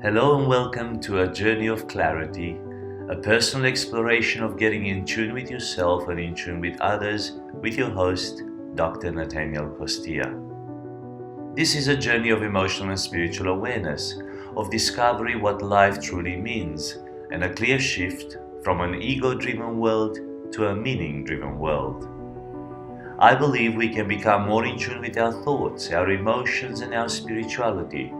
Hello and welcome to a journey of clarity, a personal exploration of getting in tune with yourself and in tune with others with your host, Dr. Natanael Costea. This is a journey of emotional and spiritual awareness, of discovery what life truly means, and a clear shift from an ego-driven world to a meaning-driven world. I believe we can become more in tune with our thoughts, our emotions, and our spirituality.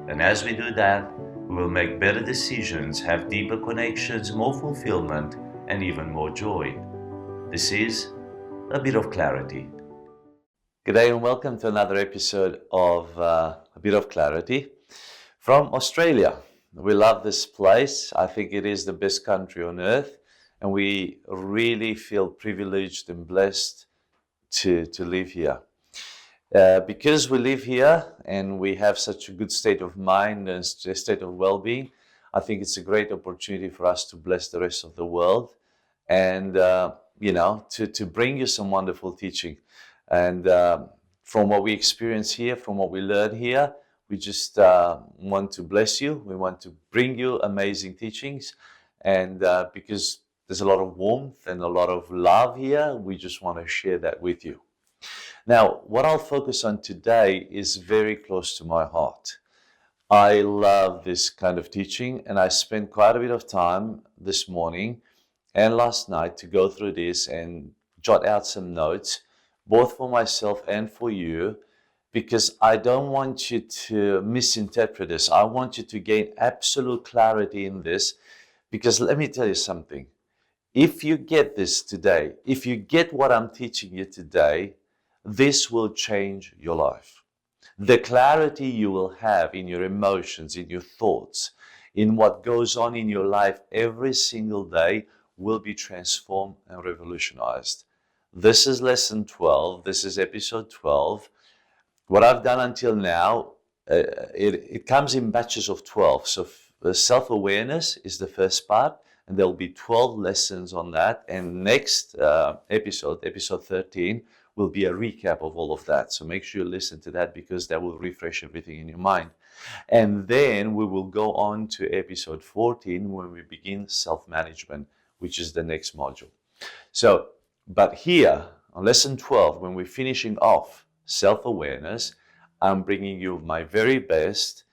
And as we do that, we will make better decisions, have deeper connections, more fulfillment, and even more joy. This is a bit of clarity. Good day and welcome to another episode of A Bit of Clarity from Australia. We love this place. I think it is the best country on earth, and we really feel privileged and blessed to live here. Because we live here and we have such a good state of mind and state of well-being, I think it's a great opportunity for us to bless the rest of the world and, to bring you some wonderful teaching. And from what we experience here, from what we learn here, we just want to bless you. We want to bring you amazing teachings. And because there's a lot of warmth and a lot of love here, we just want to share that with you. Now, what I'll focus on today is very close to my heart. I love this kind of teaching, and I spent quite a bit of time this morning and last night to go through this and jot out some notes, both for myself and for you, because I don't want you to misinterpret this. I want you to gain absolute clarity in this, because let me tell you something. If you get this today, if you get what I'm teaching you today, this will change your life. The clarity you will have in your emotions, in your thoughts, in what goes on in your life every single day will be transformed and revolutionized. This is lesson 12. This is episode 12. What I've done until now, it comes in batches of 12. So self-awareness is the first part, and there'll be 12 lessons on that. And next episode 13, will be a recap of all of that. So make sure you listen to that, because that will refresh everything in your mind. And then we will go on to episode 14 when we begin self-management, which is the next module. So, but here on lesson 12, when we're finishing off self-awareness, I'm bringing you my very best,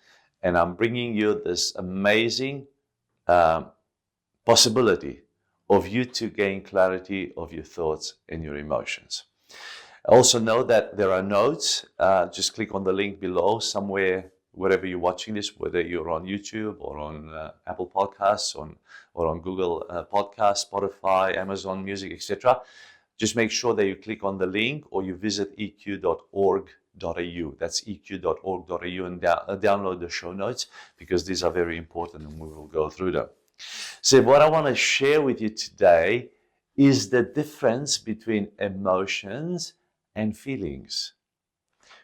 and I'm bringing you this amazing possibility of you to gain clarity of your thoughts and your emotions. Also know that there are notes. Just click on the link below somewhere, wherever you're watching this, whether you're on YouTube or on Apple Podcasts or on Google Podcasts, Spotify, Amazon Music, etc. Just make sure that you click on the link or you visit eq.org.au. That's eq.org.au and download the show notes, because these are very important and we will go through them. So what I want to share with you today is the difference between emotions and feelings.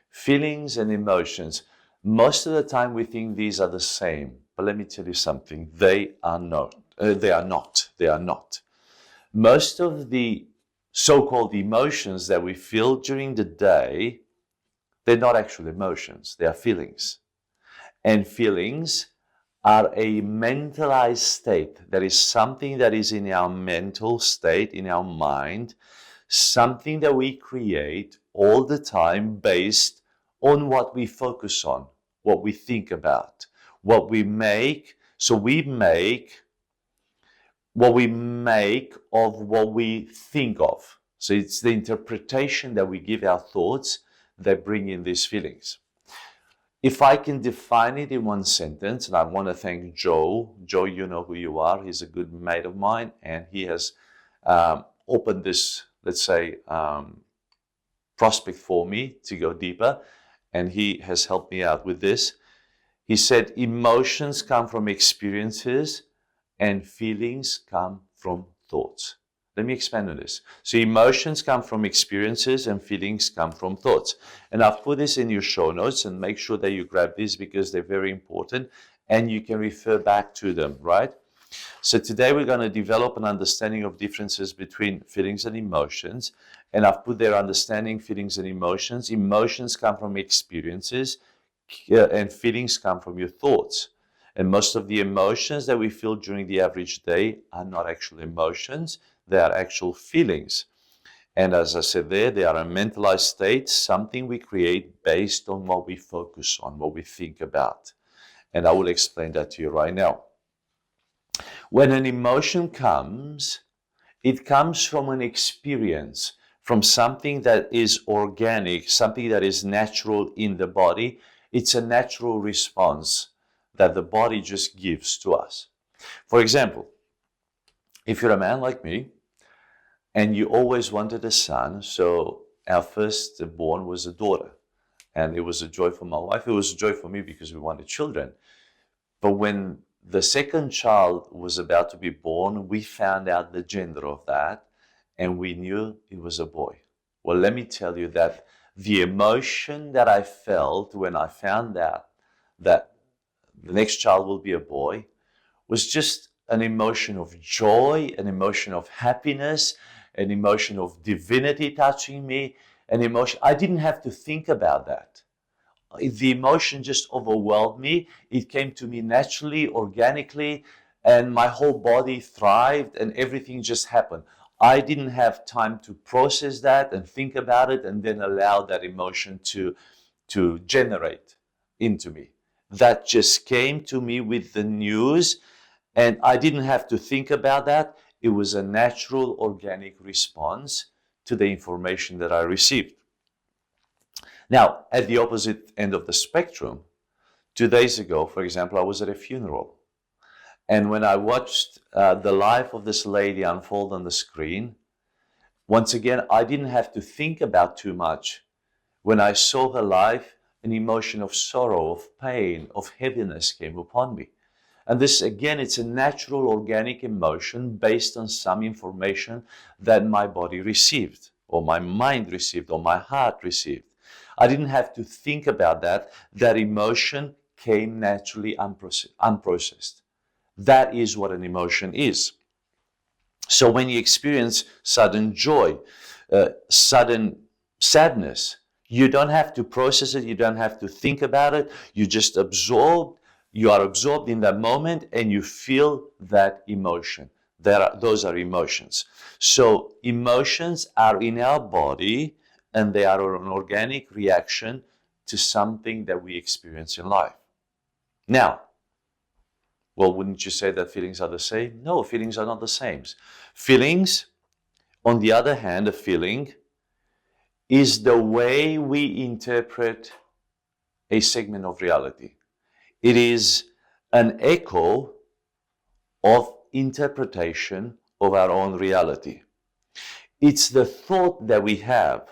Feelings and emotions. Most of the time we think these are the same, but let me tell you something. They are not. They are not. Most of the so-called emotions that we feel during the day, they're not actual emotions. They are feelings. And feelings are a mentalized state. That is something that is in our mental state, in our mind, something that we create all the time based on what we focus on, what we think about, what we make. So we make what we make of what we think of. So it's the interpretation that we give our thoughts that bring in these feelings. If I can define it in one sentence, and I want to thank Joe. Joe, you know who you are. He's a good mate of mine, and he has opened this, let's say, prospect for me to go deeper, and he has helped me out with this. He said, emotions come from experiences and feelings come from thoughts. Let me expand on this. So emotions come from experiences and feelings come from thoughts. And I've put this in your show notes, and make sure that you grab these because they're very important and you can refer back to them, right? So today we're going to develop an understanding of differences between feelings and emotions. And I've put there understanding feelings and emotions. Emotions come from experiences and feelings come from your thoughts. And most of the emotions that we feel during the average day are not actual emotions, they are actual feelings. And as I said there, they are a mentalized state, something we create based on what we focus on, what we think about. And I will explain that to you right now. When an emotion comes, it comes from an experience, from something that is organic, something that is natural in the body. It's a natural response that the body just gives to us. For example, if you're a man like me and you always wanted a son, so our firstborn was a daughter, and it was a joy for my wife. It was a joy for me because we wanted children. But when the second child was about to be born, we found out the gender of that, and we knew it was a boy. Well, let me tell you that the emotion that I felt when I found out that the next child will be a boy was just an emotion of joy, an emotion of happiness, an emotion of divinity touching me, an emotion. I didn't have to think about that. The emotion just overwhelmed me. It came to me naturally, organically, and my whole body thrived and everything just happened. I didn't have time to process that and think about it and then allow that emotion to generate into me. That just came to me with the news, and I didn't have to think about that. It was a natural, organic response to the information that I received. Now, at the opposite end of the spectrum, 2 days ago, for example, I was at a funeral. And when I watched the life of this lady unfold on the screen, once again, I didn't have to think about too much. When I saw her life, an emotion of sorrow, of pain, of heaviness came upon me. And this, again, it's a natural, organic emotion based on some information that my body received, or my mind received, or my heart received. I didn't have to think about that. That emotion came naturally unprocessed. That is what an emotion is. So when you experience sudden joy, sudden sadness, you don't have to process it. You don't have to think about it. You just absorb. You are absorbed in that moment and you feel that emotion. Those are emotions. So emotions are in our body and they are an organic reaction to something that we experience in life. Now, well, wouldn't you say that feelings are the same? No, feelings are not the same. Feelings, on the other hand, a feeling is the way we interpret a segment of reality. It is an echo of interpretation of our own reality. It's the thought that we have.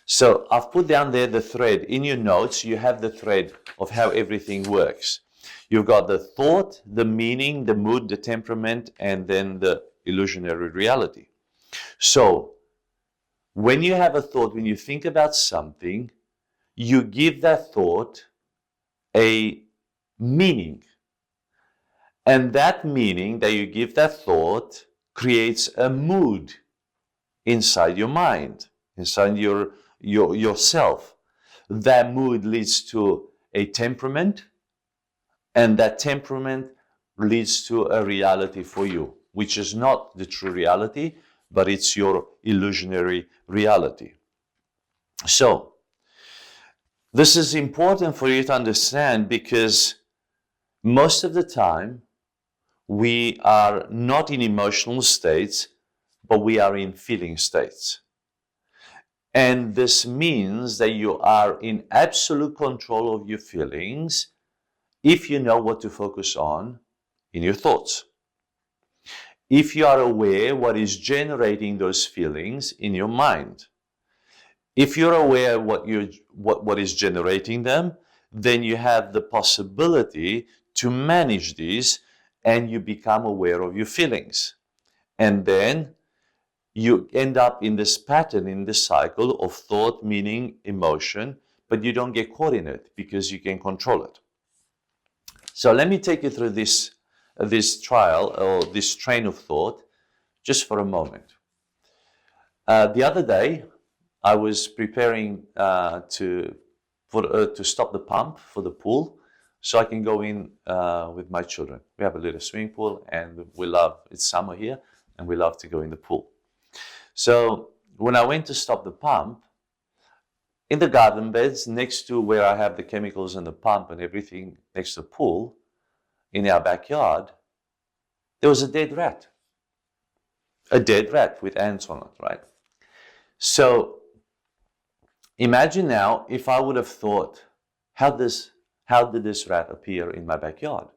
So I've put down there the thread. In your notes, you have the thread of how everything works. You've got the thought, the meaning, the mood, the temperament, and then the illusionary reality. So when you have a thought, when you think about something, you give that thought a meaning. And that meaning that you give that thought creates a mood inside your mind, inside yourself. That mood leads to a temperament, and that temperament leads to a reality for you, which is not the true reality, but it's your illusionary reality. So, this is important for you to understand because most of the time we are not in emotional states, but we are in feeling states. And this means that you are in absolute control of your feelings if you know what to focus on in your thoughts. If you are aware what is generating those feelings in your mind. If you're aware what is generating them, then you have the possibility to manage these and you become aware of your feelings. And then you end up in this pattern, in this cycle of thought, meaning, emotion, but you don't get caught in it because you can control it. So let me take you through this trial or this train of thought just for a moment. The other day, I was preparing to stop the pump for the pool. so I can go in with my children. We have a little swimming pool, and it's summer here, and we love to go in the pool. So when I went to stop the pump, in the garden beds next to where I have the chemicals and the pump and everything next to the pool, in our backyard, there was a dead rat. A dead rat with ants on it, right? So imagine now if I would have thought, how did this rat appear in my backyard?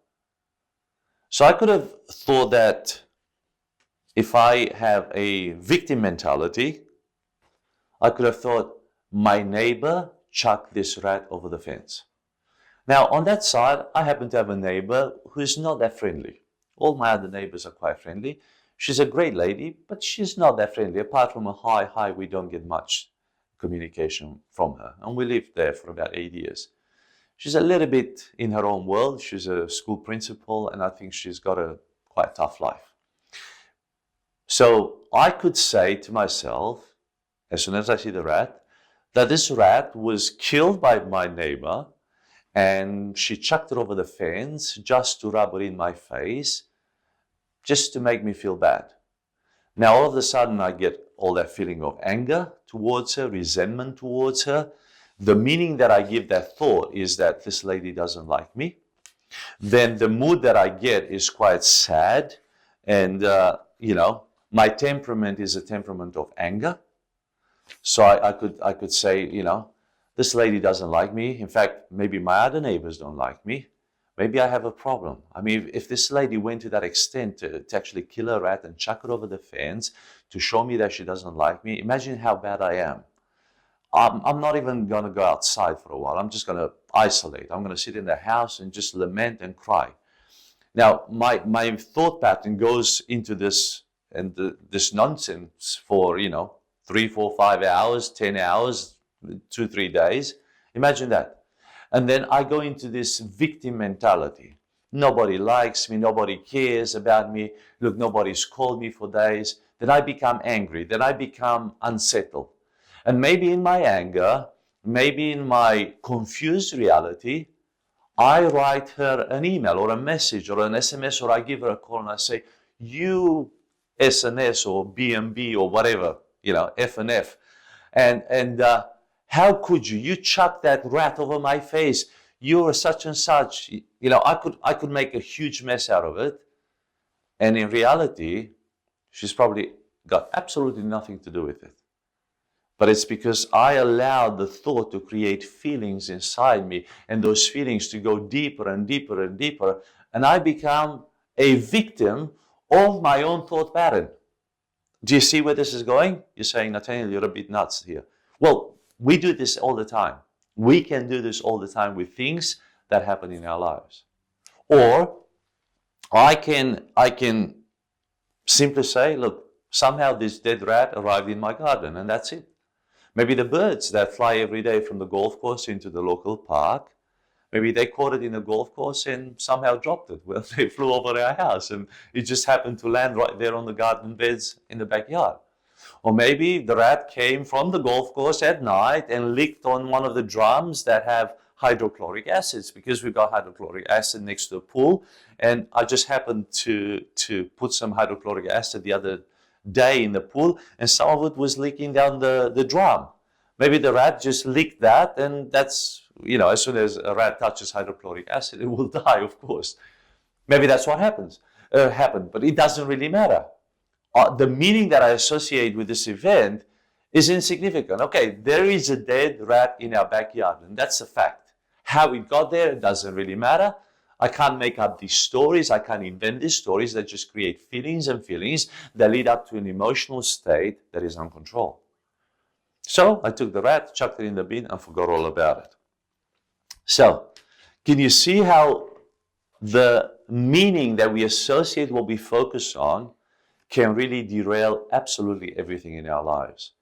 So I could have thought that if I have a victim mentality, I could have thought my neighbor chucked this rat over the fence. Now on that side, I happen to have a neighbor who's not that friendly. All my other neighbors are quite friendly. She's a great lady, but she's not that friendly. Apart from a hi, we don't get much communication from her. And we lived there for about 8 years. She's a little bit in her own world. She's a school principal, and I think she's got a quite tough life. So I could say to myself, as soon as I see the rat, that this rat was killed by my neighbor, and she chucked it over the fence just to rub it in my face, just to make me feel bad. Now all of a sudden I get all that feeling of anger towards her, resentment towards her. The meaning that I give that thought is that this lady doesn't like me. Then the mood that I get is quite sad, and my temperament is a temperament of anger. So I could say, this lady doesn't like me. In fact, maybe my other neighbors don't like me. Maybe I have a problem. I mean, if this lady went to that extent to actually kill a rat and chuck it over the fence to show me that she doesn't like me, imagine how bad I am. I'm not even going to go outside for a while. I'm just going to isolate. I'm going to sit in the house and just lament and cry. Now, my thought pattern goes into this this nonsense for, 3, 4, 5 hours, 10 hours, 2, 3 days. Imagine that. And then I go into this victim mentality. Nobody likes me. Nobody cares about me. Look, nobody's called me for days. Then I become angry. Then I become unsettled. And maybe in my anger, maybe in my confused reality, I write her an email or a message or an SMS, or I give her a call and I say, you SNS or BMB or whatever, F and F. And how could you? You chucked that rat over my face. You're such and such. I could make a huge mess out of it. And in reality, she's probably got absolutely nothing to do with it. But it's because I allowed the thought to create feelings inside me, and those feelings to go deeper and deeper and deeper. And I become a victim of my own thought pattern. Do you see where this is going? You're saying, Natanael, you're a bit nuts here. Well, we do this all the time. We can do this all the time with things that happen in our lives. Or I can simply say, look, somehow this dead rat arrived in my garden, and that's it. Maybe the birds that fly every day from the golf course into the local park, maybe they caught it in the golf course and somehow dropped it. Well, they flew over our house and it just happened to land right there on the garden beds in the backyard. Or maybe the rat came from the golf course at night and licked on one of the drums that have hydrochloric acids, because we've got hydrochloric acid next to the pool. And I just happened to put some hydrochloric acid the other day in the pool, and some of it was leaking down the drum. Maybe the rat just licked that, and that's, as soon as a rat touches hydrochloric acid, it will die, of course. Maybe that's what happened, but it doesn't really matter. The meaning that I associate with this event is insignificant. Okay, there is a dead rat in our backyard, and that's a fact. How it got there, it doesn't really matter. I can't make up these stories. I can't invent these stories that just create feelings and feelings that lead up to an emotional state that is uncontrolled. So I took the rat, chucked it in the bin, and forgot all about it. So, can you see how the meaning that we associate what we focus on can really derail absolutely everything in our lives?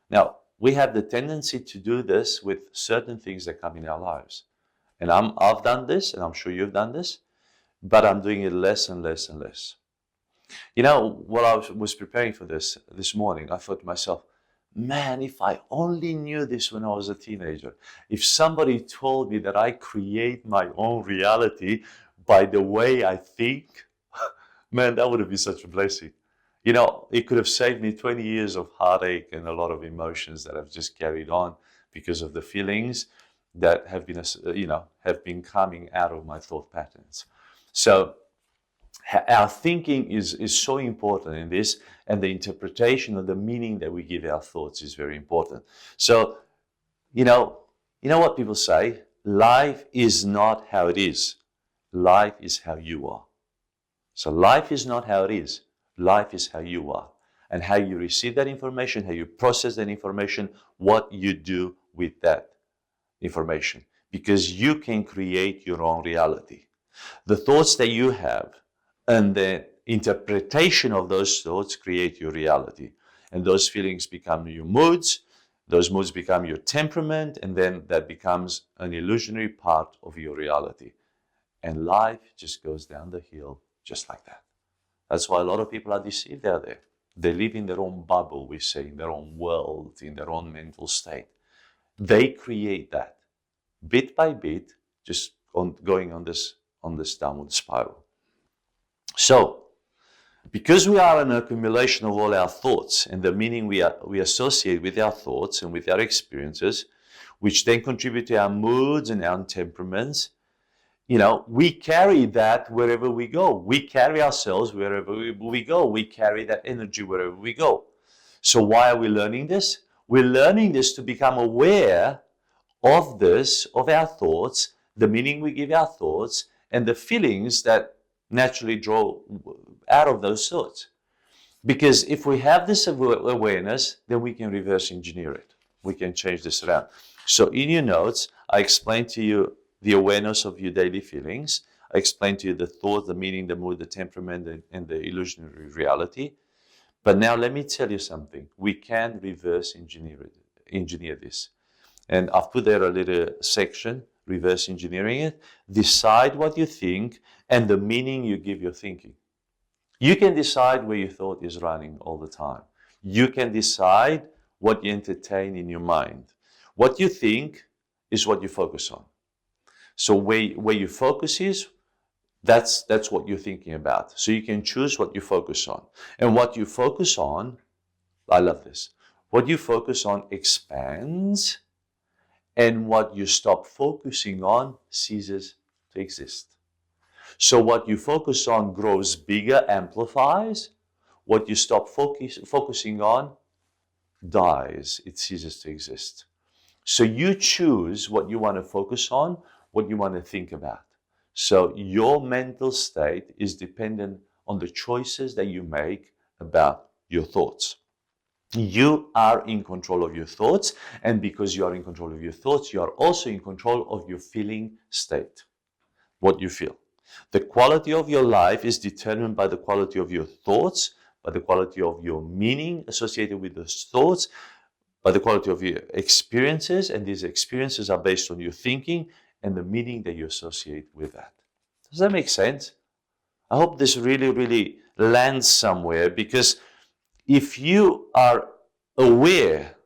Now, we have the tendency to do this with certain things that come in our lives. And I've done this, and I'm sure you've done this, but I'm doing it less and less and less. While I was preparing for this morning, I thought to myself, Man, if I only knew this when I was a teenager. If somebody told me that I create my own reality by the way I think, man, that would have been such a blessing. It could have saved me 20 years of heartache and a lot of emotions that I've just carried on because of the feelings that have been coming out of my thought patterns. So our thinking is so important in this, and the interpretation of the meaning that we give our thoughts is very important. So, you know, you know what people say? Life is not how it is. Life is how you are. So life is not how it is. Life is how you are. And how you receive that information, how you process that information, what you do with that information. Because you can create your own reality. The thoughts that you have and the interpretation of those thoughts create your reality. And those feelings become your moods. Those moods become your temperament. And then that becomes an illusionary part of your reality. And life just goes down the hill just like that. That's why a lot of people are deceived out there. They live in their own bubble, we say, in their own world, in their own mental state. They create that bit by bit, just going on this downward spiral. So, because we are an accumulation of all our thoughts and the meaning we associate with our thoughts and with our experiences, which then contribute to our moods and our temperaments, we carry that wherever we go. We carry ourselves wherever we go. We carry that energy wherever we go. So why are we learning this? We're learning this to become aware of this, of our thoughts, the meaning we give our thoughts, and the feelings that naturally draw out of those thoughts. Because if we have this awareness, then we can reverse engineer it. We can change this around. So in your notes, I explained to you the awareness of your daily feelings. I explained to you the thought, the meaning, the mood, the temperament, and the illusionary reality. But now let me tell you something. We can reverse engineer this. And I've put there a little section, reverse engineering it. Decide what you think and the meaning you give your thinking. You can decide where your thought is running all the time. You can decide what you entertain in your mind. What you think is what you focus on. So where your focus is, that's what you're thinking about. So you can choose what you focus on. And what you focus on, I love this, what you focus on expands, and what you stop focusing on ceases to exist. So what you focus on grows bigger, amplifies. What you stop focusing on dies, it ceases to exist. So you choose what you want to focus on, what you want to think about. So your mental state is dependent on the choices that you make about your thoughts. You are in control of your thoughts, and because you are in control of your thoughts, you are also in control of your feeling state, what you feel. The quality of your life is determined by the quality of your thoughts, by the quality of your meaning associated with those thoughts, by the quality of your experiences, and these experiences are based on your thinking and the meaning that you associate with that. Does that make sense? I hope this really, really lands somewhere, because if you are aware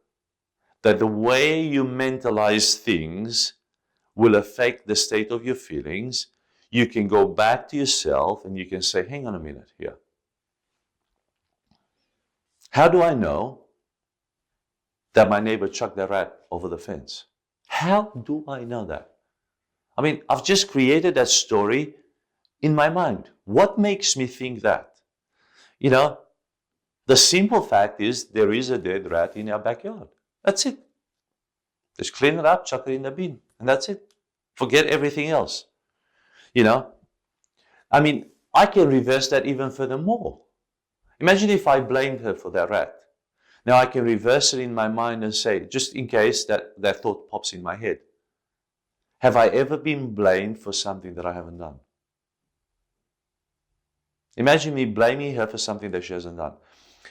that the way you mentalize things will affect the state of your feelings, you can go back to yourself and you can say, hang on a minute here. How do I know that my neighbor chucked that rat over the fence? How do I know that? I mean, I've just created that story in my mind. What makes me think that? The simple fact is there is a dead rat in our backyard. That's it. Just clean it up, chuck it in the bin, and that's it. Forget everything else. I can reverse that even furthermore. Imagine if I blamed her for that rat. Now I can reverse it in my mind and say, just in case that thought pops in my head, have I ever been blamed for something that I haven't done? Imagine me blaming her for something that she hasn't done.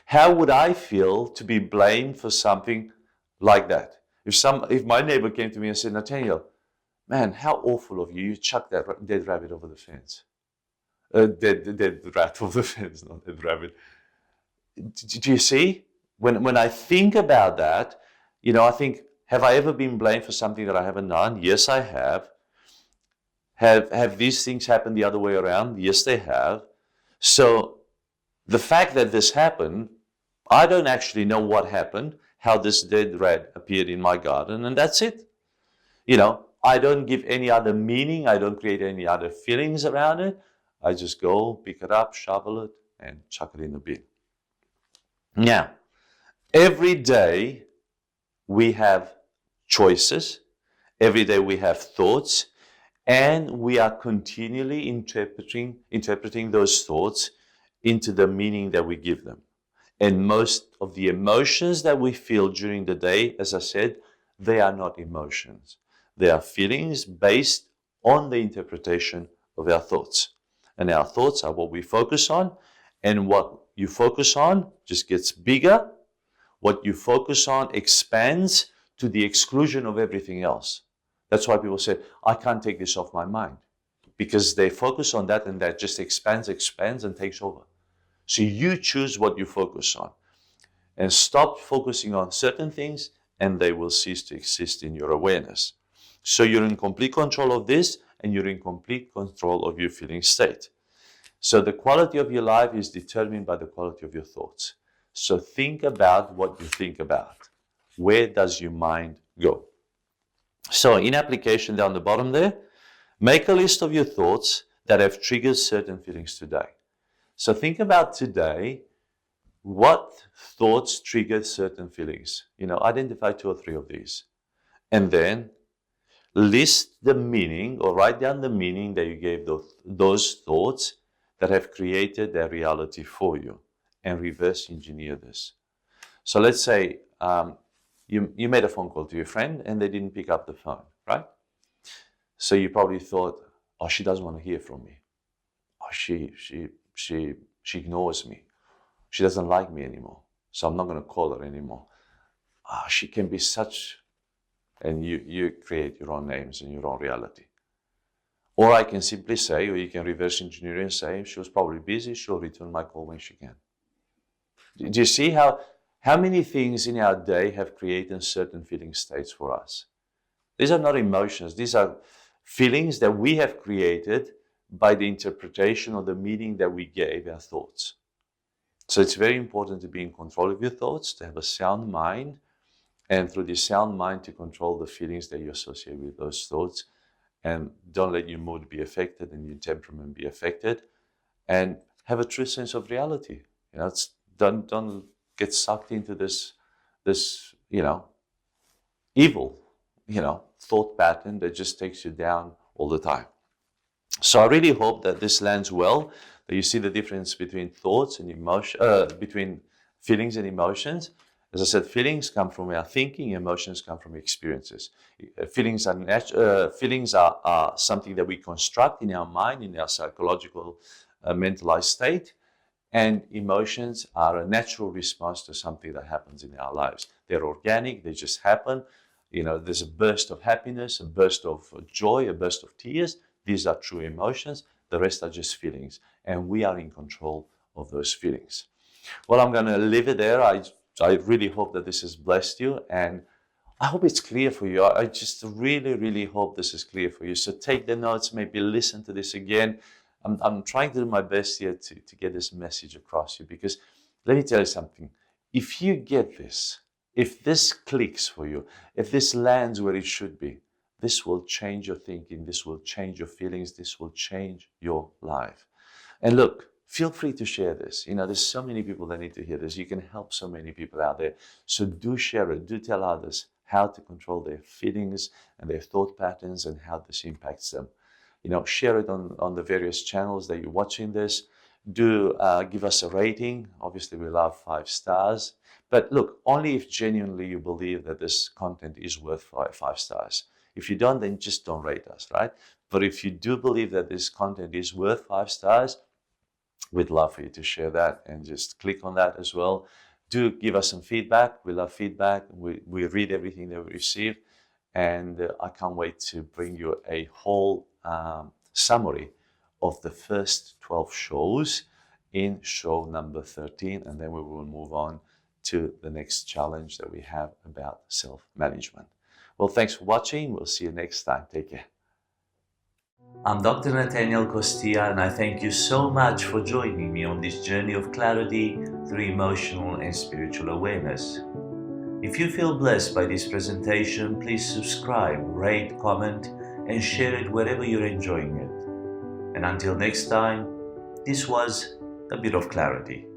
How would I feel to be blamed for something like that? If my neighbor came to me and said, Natanael, man, how awful of you. You chucked that dead rabbit over the fence. Dead rat over the fence, not dead rabbit. Do you see? when I think about that, I think, have I ever been blamed for something that I haven't done? Yes, I have. Have these things happened the other way around? Yes, they have. So the fact that this happened, I don't actually know what happened, how this dead rat appeared in my garden, and that's it. I don't give any other meaning. I don't create any other feelings around it. I just go, pick it up, shovel it, and chuck it in the bin. Now, every day we have choices. Every day we have thoughts, and we are continually interpreting those thoughts into the meaning that we give them. And most of the emotions that we feel during the day, as I said, they are not emotions. They are feelings based on the interpretation of our thoughts. And our thoughts are what we focus on, and what you focus on just gets bigger. What you focus on expands to the exclusion of everything else. That's why people say, I can't take this off my mind, because they focus on that and that just expands and takes over. So you choose what you focus on and stop focusing on certain things, and they will cease to exist in your awareness. So you're in complete control of this, and you're in complete control of your feeling state. So the quality of your life is determined by the quality of your thoughts. So think about what you think about. Where does your mind go? So in application down the bottom there, make a list of your thoughts that have triggered certain feelings today. So think about today, what thoughts triggered certain feelings? Identify 2 or 3 of these. And then list the meaning, or write down the meaning that you gave those thoughts that have created their reality for you, and reverse engineer this. So let's say you made a phone call to your friend and they didn't pick up the phone, right? So you probably thought, oh, she doesn't want to hear from me. Oh, she ignores me. She doesn't like me anymore. So I'm not going to call her anymore. Oh, she can be such, and you create your own names and your own reality. Or I can simply say, or you can reverse engineer and say, she was probably busy, she'll return my call when she can. Do you see how many things in our day have created certain feeling states for us? These are not emotions. These are feelings that we have created by the interpretation or the meaning that we gave our thoughts. So it's very important to be in control of your thoughts, to have a sound mind, and through this sound mind to control the feelings that you associate with those thoughts. And don't let your mood be affected and your temperament be affected. And have a true sense of reality. Don't get sucked into this evil, thought pattern that just takes you down all the time. So I really hope that this lands well, that you see the difference between thoughts and emotion, between feelings and emotions. As I said, feelings come from our thinking, emotions come from experiences. Feelings are something that we construct in our mind, in our psychological, mentalized state. And emotions are a natural response to something that happens in our lives. They're organic, they just happen. There's a burst of happiness, a burst of joy, a burst of tears. These are true emotions. The rest are just feelings. And we are in control of those feelings. Well, I'm going to leave it there. I really hope that this has blessed you. And I hope it's clear for you. I just really, really hope this is clear for you. So take the notes, maybe listen to this again. I'm trying to do my best here to get this message across you, because let me tell you something. If you get this, if this clicks for you, if this lands where it should be, this will change your thinking, this will change your feelings, this will change your life. And look, feel free to share this. There's so many people that need to hear this. You can help so many people out there. So do share it. Do tell others how to control their feelings and their thought patterns and how this impacts them. Share it on the various channels that you're watching this. Do give us a rating. Obviously, we love 5 stars. But look, only if genuinely you believe that this content is worth 5 stars. If you don't, then just don't rate us, right? But if you do believe that this content is worth 5 stars, we'd love for you to share that and just click on that as well. Do give us some feedback. We love feedback. We read everything that we receive. And I can't wait to bring you a whole summary of the first 12 shows in show number 13. And then we will move on to the next challenge that we have about self-management. Well, thanks for watching. We'll see you next time. Take care. I'm Dr. Natanael Costea, and I thank you so much for joining me on this journey of clarity through emotional and spiritual awareness. If you feel blessed by this presentation, please subscribe, rate, comment, and share it wherever you're enjoying it. And until next time, this was a bit of clarity.